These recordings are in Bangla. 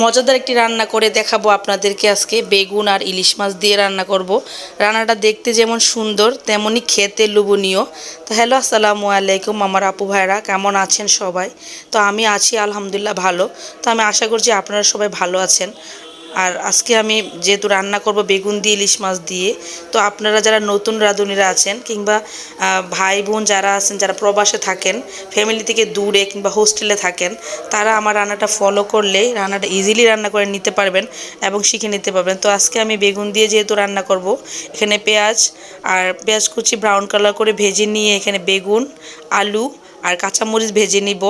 মজাদার একটি রান্না করে দেখাবো আপনাদেরকে আজকে। বেগুন আর ইলিশ মাছ দিয়ে রান্না করব। রান্নাটা দেখতে যেমন সুন্দর তেমনই খেতে লোভনীয়। তো হ্যালো, আসসালামু আলাইকুম আমার আপু ভাইরা, কেমন আছেন সবাই? তো আমি আছি আলহামদুলিল্লাহ ভালো। তো আমি আশা করছি আপনারা সবাই ভালো আছেন। আর আজকে আমি যেহেতু রান্না করব বেগুন দিয়ে ইলিশ মাছ দিয়ে, তো আপনারা যারা নতুন রাঁধুনিরা আছেন কিংবা ভাই বোন যারা আছেন, যারা প্রবাসে থাকেন, ফ্যামিলি থেকে দূরে কিংবা হোস্টেলে থাকেন, তারা আমার রান্নাটা ফলো করলেই রান্নাটা ইজিলি রান্না করে নিতে পারবেন এবং শিখে নিতে পারবেন। তো আজকে আমি বেগুন দিয়ে যেহেতু রান্না করব, এখানে পেঁয়াজ কুচি ব্রাউন কালার করে ভেজে নিয়ে এখানে বেগুন, আলু আর কাঁচামরিচ ভেজে নিব।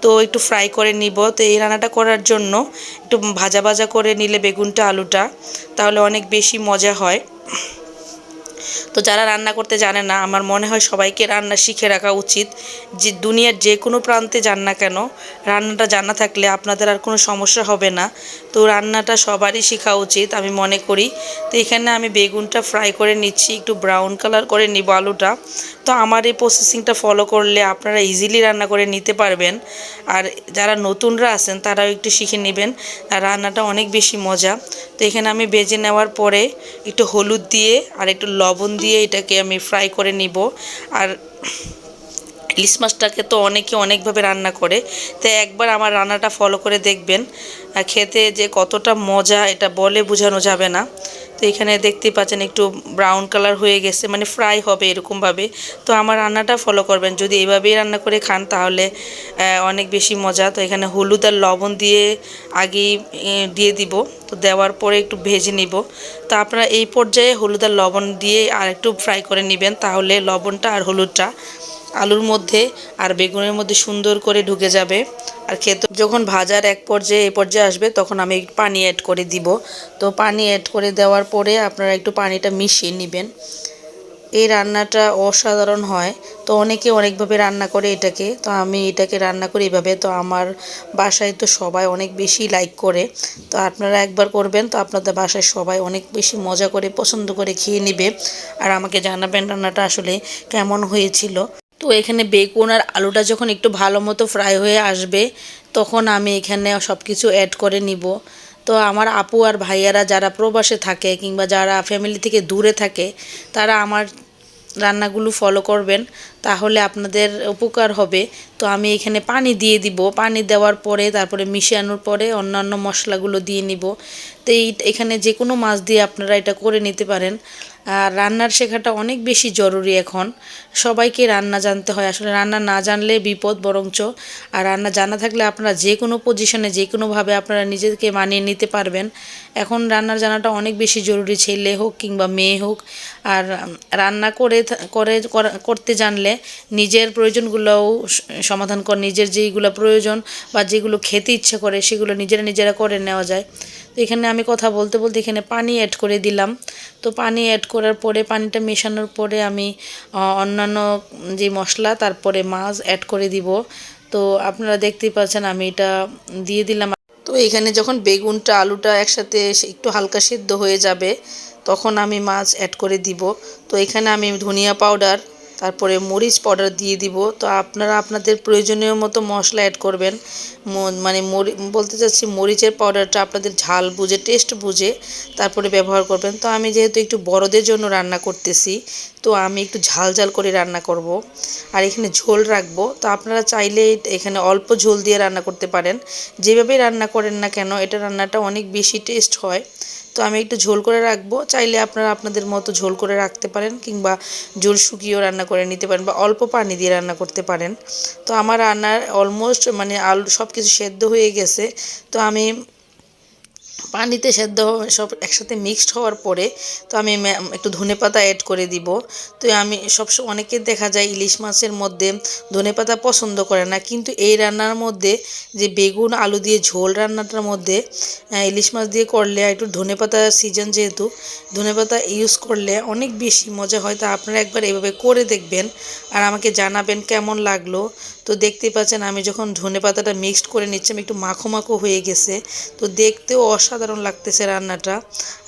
তো একটু ফ্রাই করে নিব। তো এই রান্নাটা করার জন্য একটু ভাজা ভাজা করে নিলে বেগুনটা আলুটা, তাহলে অনেক বেশি মজা হয়। তো যারা রান্না করতে জানে না, আমার মনে হয় সবাইকে রান্না শিখে রাখা উচিত। যে দুনিয়ার যে কোনো প্রান্তে যান না কেন, রান্নাটা জানা থাকলে আপনাদের আর কোনো সমস্যা হবে না। তো রান্নাটা সবারই শেখা উচিত আমি মনে করি। তো এখানে আমি বেগুনটা ফ্রাই করে নিচ্ছি, একটু ব্রাউন কালার করে নিব আলুটা। তো আমার এই প্রসেসিংটা ফলো করলে আপনারা ইজিলি রান্না করে নিতে পারবেন। আর যারা নতুনরা আছেন তারাও একটু শিখে নেবেন, আর রান্নাটা অনেক বেশি মজা। তো এখানে আমি ভেজে নেওয়ার পরে একটু হলুদ দিয়ে আর একটু লবণ দিয়ে এটাকে আমি ফ্রাই করে নিব। আর ইলিশ মাছটাকে তো অনেকে অনেকভাবে রান্না করে, তো একবার আমার রান্নাটা ফলো করে দেখবেন, খেতে যে কতটা মজা এটা বলে বোঝানো যাবে না। তো এখানে দেখতেই পাচ্ছেন একটু ব্রাউন কালার হয়ে গেছে, মানে ফ্রাই হবে এরকমভাবে। তো আমার রান্নাটা ফলো করবেন, যদি এইভাবেই রান্না করে খান তাহলে অনেক বেশি মজা। তো এখানে হলুদ আর লবণ দিয়ে আগেই দিয়ে দিব। তো দেওয়ার পরে একটু ভেজে নিব। তো আপনারা এই পর্যায়ে হলুদ আর লবণ দিয়ে আর একটু ফ্রাই করে নেবেন, তাহলে লবণটা আর হলুদটা আলুর মধ্যে আর বেগুনের মধ্যে সুন্দর করে ঢুকে যাবে। আর খেতে যখন ভাজার এই পর্যায়ে আসবে, তখন আমি একটু পানি অ্যাড করে দিব। তো পানি অ্যাড করে দেওয়ার পরে আপনারা একটু পানিটা মিশিয়ে নেবেন। এই রান্নাটা অসাধারণ হয়। তো অনেকে অনেকভাবে রান্না করে এটাকে, তো আমি এটাকে রান্না করি এভাবে। তো আমার বাসায় তো সবাই অনেক বেশি লাইক করে। তো আপনারা একবার করবেন, তো আপনাদের বাসায় সবাই অনেক বেশি মজা করে পছন্দ করে খেয়ে নেবে। আর আমাকে জানাবেন রান্নাটা আসলে কেমন হয়েছিল। তো এখানে বেগুন আর আলুটা যখন একটু ভালো মতো ফ্রাই হয়ে আসবে, তখন আমি এখানে সব কিছু অ্যাড করে নিব। তো আমার আপু আর ভাইয়ারা যারা প্রবাসে থাকে কিংবা যারা ফ্যামিলি থেকে দূরে থাকে, তারা আমার রান্নাগুলো ফলো করবেন, তাহলে আপনাদের উপকার হবে। তো আমি এখানে পানি দিয়ে দিব। পানি দেওয়ার পরে তারপরে মিশানোর পরে অন্যান্য মশলাগুলো দিয়ে নিব। তো এখানে যে কোনো মাছ দিয়ে আপনারা এটা করে নিতে পারেন। আর রান্নার শেখাটা অনেক বেশি জরুরি এখন। সবাইকে রান্না জানতে হয়, আসলে রান্না না জানলে বিপদ বরঞ্চ। আর রান্না জানা থাকলে আপনারা যে কোনো পজিশনে যে কোনোভাবে আপনারা নিজেকে মানিয়ে নিতে পারবেন। এখন রান্নার জানাটা অনেক বেশি জরুরি, ছেলে হোক কিংবা মেয়ে হোক। আর রান্না করতে জানলে নিজের প্রয়োজনগুলোও সমাধান নিজের যেইগুলো প্রয়োজন বা যেগুলো খেতে ইচ্ছা করে সেগুলো নিজেরা করে নেওয়া যায়। তো এখানে আমি কথা বলতে বলতে এখানে পানি অ্যাড করে দিলাম। তো পানি অ্যাড করার পরে পানিটা মেশানোর পরে আমি অন্যান্য যে মশলা তারপরে মাছ অ্যাড করে দিব। তো আপনারা দেখতেই পাচ্ছেন আমি এটা দিয়ে দিলাম। তো এখানে যখন বেগুনটা আলুটা একসাথে একটু হালকা সিদ্ধ হয়ে যাবে, তখন আমি মাছ অ্যাড করে দিব। তো এখানে আমি ধনিয়া পাউডার তারপরে মরিচ পাউডার দিয়ে দিব। তো আপনারা আপনাদের প্রয়োজনীয় মতো মশলা অ্যাড করবেন। মানে বলতে চাচ্ছি মরিচের পাউডারটা আপনাদের ঝাল বুঝে টেস্ট বুঝে তারপরে ব্যবহার করবেন। তো আমি যেহেতু একটু বড়দের জন্য রান্না করতেছি, তো আমি একটু ঝাল ঝাল করে রান্না করব। আর এখানে ঝোল রাখবো। তো আপনারা চাইলে এখানে অল্প ঝোল দিয়ে রান্না করতে পারেন। যেভাবেই রান্না করেন না কেন, এটা রান্নাটা অনেক বেশি টেস্ট হয়। তো আমি একটু ঝোল করে রাখবো। চাইলে আপনারা আপনাদের মতো ঝোল করে রাখতে পারেন কিংবা ঝোল শুকিয়েও রান্না করে নিতে পারেন বা অল্প পানি দিয়ে রান্না করতে পারেন। তো আমার রান্নার অলমোস্ট মানে আলু সব কিছু সেদ্ধ হয়ে গেছে। তো আমি পানিতে সেদ্ধ সব একসাথে মিক্সড হওয়ার পরে তো আমি একটু ধনেপাতা অ্যাড করে দিব। তো আমি অনেকে দেখা যায় ইলিশ মাছের মধ্যে ধনেপাতা পছন্দ করে না, কিন্তু এই রান্নার মধ্যে যে বেগুন আলু দিয়ে ঝোল রান্নাটার মধ্যে ইলিশ মাছ দিয়ে করলে একটু ধনেপাতার সিজন, যেহেতু ধনেপাতা ইউজ করলে অনেক বেশি মজা হয়। তা আপনারা একবার এভাবে করে দেখবেন আর আমাকে জানাবেন কেমন লাগলো। তো দেখতেই পাচ্ছেন আমি যখন ধনেপাতাটা মিক্সড করে নিচ্ছি, আমি একটু মাখো মাখো হয়ে গেছে। তো দেখতেও অসাধারণ লাগতেছে রান্নাটা,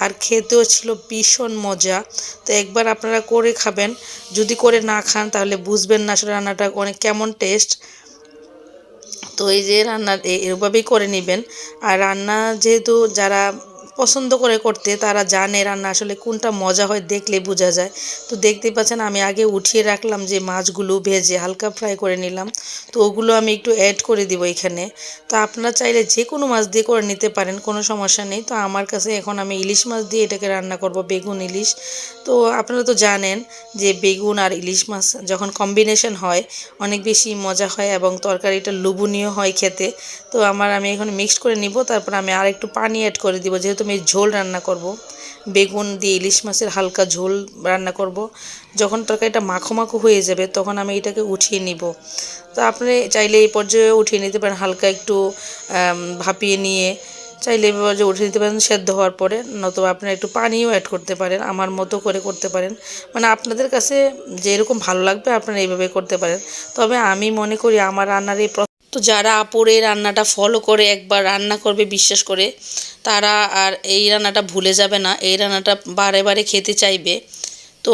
আর খেতেও ছিল ভীষণ মজা। তো একবার আপনারা করে খাবেন, যদি করে না খান তাহলে বুঝবেন না আসলে রান্নাটা অনেক কেমন টেস্ট। তো এই যে রান্না এভাবেই করে নেবেন। আর রান্না যেহেতু যারা পছন্দ করে করতে তারা জানে রান্না আসলে কোনটা মজা হয় দেখলে বোঝা যায়। তো দেখতেই পাচ্ছেন আমি আগে উঠিয়ে রাখলাম যে মাছগুলো ভেজে হালকা ফ্রাই করে নিলাম। তো ওগুলো আমি একটু অ্যাড করে দিব এখানে। তো আপনারা চাইলে যে কোনো মাছ দিয়ে করে নিতে পারেন, কোনো সমস্যা নেই। তো আমার কাছে এখন আমি ইলিশ মাছ দিয়ে এটাকে রান্না করব, বেগুন ইলিশ। তো আপনারা তো জানেন যে বেগুন আর ইলিশ মাছ যখন কম্বিনেশন হয় অনেক বেশি মজা হয় এবং তরকারিটা লোভনীয় হয় খেতে। তো আমি এখন মিক্সড করে নিব, তারপর আমি আর একটু পানি অ্যাড করে দিব যেহেতু আমি ঝোল রান্না করব। বেগুন দিয়ে ইলিশ মাছের হালকা ঝোল রান্না করব। যখন তরকারিটা মাখো মাখো হয়ে যাবে তখন আমি এটাকে উঠিয়ে নিব। তো আপনি চাইলে এই পর্যায়ে উঠিয়ে নিতে পারেন, হালকা একটু ভাপিয়ে নিয়ে চাইলে এই পর্যায়ে উঠিয়ে নিতে পারেন সেদ্ধ হওয়ার পরে, নতুবা আপনারা একটু পানিও অ্যাড করতে পারেন, আমার মতো করে করতে পারেন। মানে আপনাদের কাছে যেরকম ভালো লাগবে আপনারা এইভাবে করতে পারেন। তবে আমি মনে করি আমার রান্নার এই তো যারা আপুর এই রান্নাটা ফলো করে একবার রান্না করবে বিশ্বাস করে, তারা আর এই রান্নাটা ভুলে যাবে না, এই রান্নাটা বারে বারে খেতে চাইবে। তো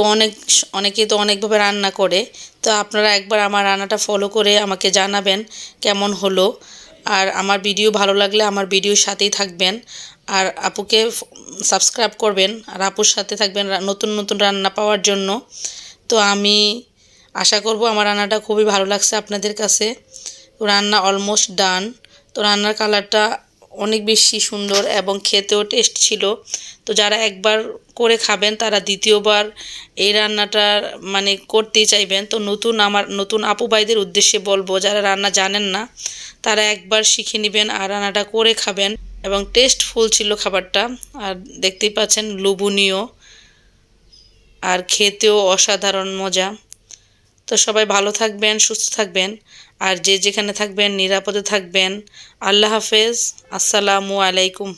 অনেকে তো অনেকভাবে রান্না করে। তো আপনারা একবার আমার রান্নাটা ফলো করে আমাকে জানাবেন কেমন হলো। আর আমার ভিডিও ভালো লাগলে আমার ভিডিওর সাথেই থাকবেন। আর আপুকে সাবস্ক্রাইব করবেন আর আপুর সাথে থাকবেন নতুন নতুন রান্না পাওয়ার জন্য। তো আমি আশা করব আমার রান্নাটা খুবই ভালো লাগছে আপনাদের কাছে। তো রান্না অলমোস্ট ডান। তো রান্নার কালারটা অনেক বেশি সুন্দর এবং খেতেও টেস্ট ছিল। তো যারা একবার করে খাবেন তারা দ্বিতীয়বার এই রান্নাটা মানে করতেই চাইবেন। তো নতুন আপু ভাইদের উদ্দেশ্যে বলবো যারা রান্না জানেন না তারা একবার শিখে নেবেন আর রান্নাটা করে খাবেন। এবং টেস্টফুল ছিল খাবারটা। আর দেখতেই পাচ্ছেন লোভনীয় আর খেতেও অসাধারণ মজা। তো সবাই ভালো থাকবেন, সুস্থ থাকবেন। আর যে যেখানে থাকবেন নিরাপদে থাকবেন। আল্লাহ হাফেজ। আসসালামু আলাইকুম।